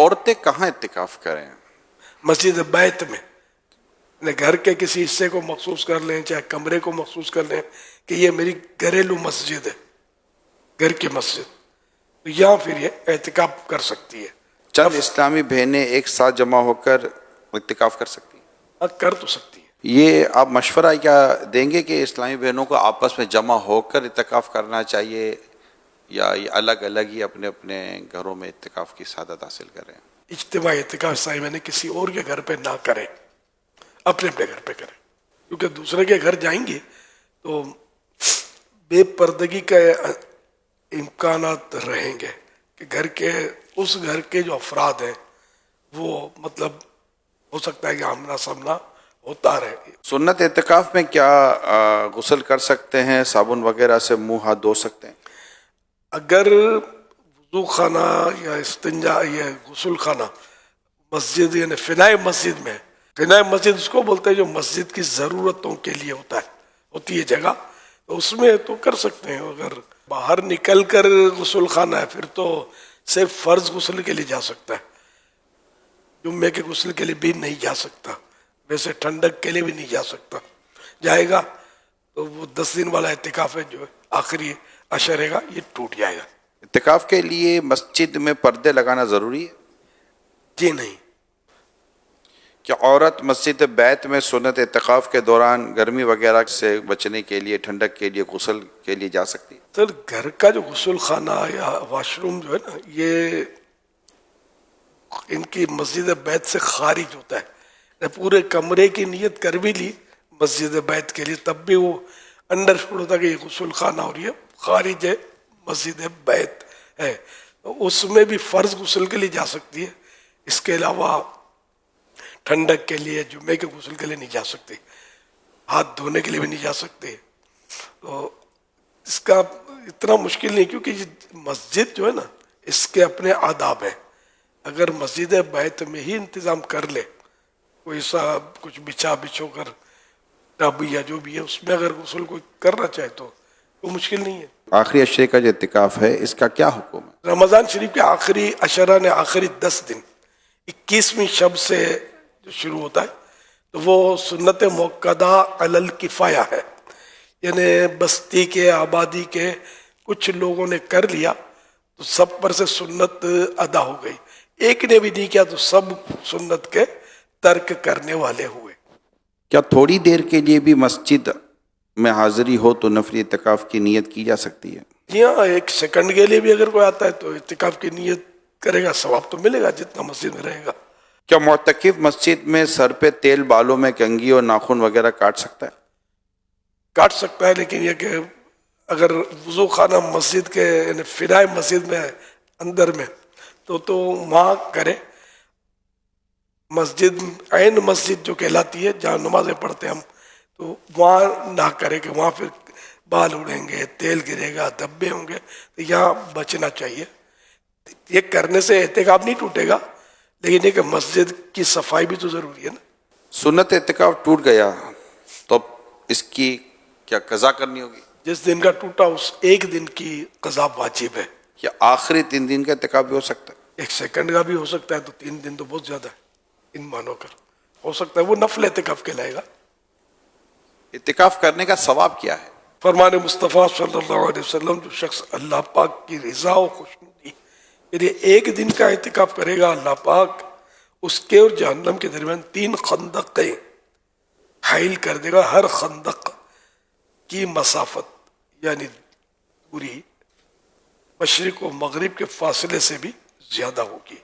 عورتیں کہاں اعتکاف کریں؟ مسجد بیت میں، گھر کے کسی حصے کو مخصوص کر لیں، چاہے کمرے کو مخصوص کر لیں کہ یہ میری گھریلو مسجد ہے، گھر کی مسجد، یہاں پھر یہ اعتکاف کر سکتی ہے۔ چند اسلامی بہنیں ایک ساتھ جمع ہو کر اعتکاف کر سکتی ہیں؟ کر تو سکتی ہے۔ یہ آپ مشورہ کیا دیں گے کہ اسلامی بہنوں کو آپس میں جمع ہو کر اعتکاف کرنا چاہیے یا یہ الگ الگ ہی اپنے اپنے گھروں میں اعتکاف کی سعادت حاصل کریں؟ اجتماعی اعتکاف صاحب نے کسی اور کے گھر پہ نہ کریں، اپنے اپنے گھر پہ کریں، کیونکہ دوسرے کے گھر جائیں گے تو بے پردگی کا امکانات رہیں گے کہ اس گھر کے جو افراد ہیں وہ مطلب ہو سکتا ہے کہ آمنا سامنا ہوتا رہے۔ سنت اعتکاف میں کیا غسل کر سکتے ہیں؟ صابن وغیرہ سے منہ ہاتھ دھو سکتے ہیں؟ اگر وضو خانہ یا استنجا یا غسل خانہ مسجد یعنی فنائے مسجد میں، فنائے مسجد اس کو بولتے ہیں جو مسجد کی ضرورتوں کے لیے ہوتی ہے جگہ، تو اس میں تو کر سکتے ہیں۔ اگر باہر نکل کر غسل خانہ ہے پھر تو صرف فرض غسل کے لیے جا سکتا ہے، جمعے کے غسل کے لیے بھی نہیں جا سکتا، ویسے ٹھنڈک کے لیے بھی نہیں جا سکتا۔ جائے گا تو وہ 10 دن والا اعتکاف ہے جو آخری عشر رہے گا، یہ ٹوٹ جائے گا۔ اعتکاف کے لیے مسجد میں پردے لگانا ضروری ہے؟ جی نہیں۔ کیا عورت مسجد بیت میں سنت اعتکاف کے دوران گرمی وغیرہ سے بچنے کے لیے، ٹھنڈک کے لیے، غسل کے لیے جا سکتی ہے؟ سر گھر کا جو غسل خانہ یا واش روم جو ہے نا، یہ ان کی مسجد بیت سے خارج ہوتا ہے۔ پورے کمرے کی نیت کر بھی لی مسجد بیت کے لیے، تب بھی وہ انڈرسٹوڈ ہوتا کہ یہ غسل خانہ اور یہ خارج ہے، مسجد بیت ہے، اس میں بھی فرض غسل کے لیے جا سکتی ہے۔ اس کے علاوہ ٹھنڈک کے لیے، جمعے کے غسل کے لیے نہیں جا سکتے، ہاتھ دھونے کے لیے بھی نہیں جا سکتے۔ تو اس کا اتنا مشکل نہیں، کیونکہ یہ مسجد جو ہے نا اس کے اپنے آداب ہیں۔ اگر مسجد بیت میں ہی انتظام کر لے، کوئی سا کچھ بچھو کر ٹب یا جو بھی ہے اس میں اگر غسل کوئی کرنا چاہے تو وہ مشکل نہیں ہے۔ آخری عشرے کا جو اعتکاف ہے اس کا کیا حکم ہے؟ رمضان شریف کے آخری عشرہ نے آخری 10 دن 21ویں شب سے جو شروع ہوتا ہے تو وہ سنت موقدہ علی الکفایہ ہے، یعنی بستی کے، آبادی کے کچھ لوگوں نے کر لیا تو سب پر سے سنت ادا ہو گئی، ایک نے بھی نہیں کیا تو سب سنت کے ترک کرنے والے ہوئے۔ کیا تھوڑی دیر کے لیے بھی مسجد میں حاضری ہو تو نفلی اعتکاف کی نیت کی جا سکتی ہے؟ جی ہاں، 1 سیکنڈ کے لیے بھی اگر کوئی آتا ہے تو اعتکاف کی نیت کرے گا، ثواب تو ملے گا جتنا مسجد میں رہے گا۔ کیا معتکف مسجد میں سر پہ تیل، بالوں میں کنگھی اور ناخن وغیرہ کاٹ سکتا ہے؟ کاٹ سکتا ہے، لیکن یہ کہ اگر وضو خانہ مسجد کے یعنی فنائے مسجد میں اندر میں تو وہاں کرے، مسجد عین مسجد جو کہلاتی ہے جہاں نمازیں پڑھتے ہیں ہم، تو وہاں نہ کرے کہ وہاں پھر بال اڑیں گے، تیل گرے گا، دھبے ہوں گے، تو یہاں بچنا چاہیے۔ یہ کرنے سے اعتکاف نہیں ٹوٹے گا، لیکن یہ کہ مسجد کی صفائی بھی تو ضروری ہے نا۔ سنت اعتکاف ٹوٹ گیا تو اب اس کی کیا قضا کرنی ہوگی؟ جس دن کا ٹوٹا اس ایک دن کی قضا واجب ہے۔ کیا آخری 3 دن کا اعتکاف بھی ہو سکتا ہے؟ 1 سیکنڈ کا بھی ہو سکتا ہے، تو 3 دن تو بہت زیادہ ہے ان مانو کر، ہو سکتا ہے وہ نفل اعتکاف کہلائے گا۔ اعتکاف کرنے کا ثواب کیا ہے؟ فرمان مصطفیٰ صلی اللہ علیہ وسلم، جو شخص اللہ پاک کی رضا و خوشنودی یعنی ایک دن کا اعتکاف کرے گا، اللہ پاک اس کے اور جہنم کے درمیان 3 خندقیں حائل کر دے گا، ہر خندق کی مسافت یعنی پوری مشرق و مغرب کے فاصلے سے بھی زیادہ ہوگی۔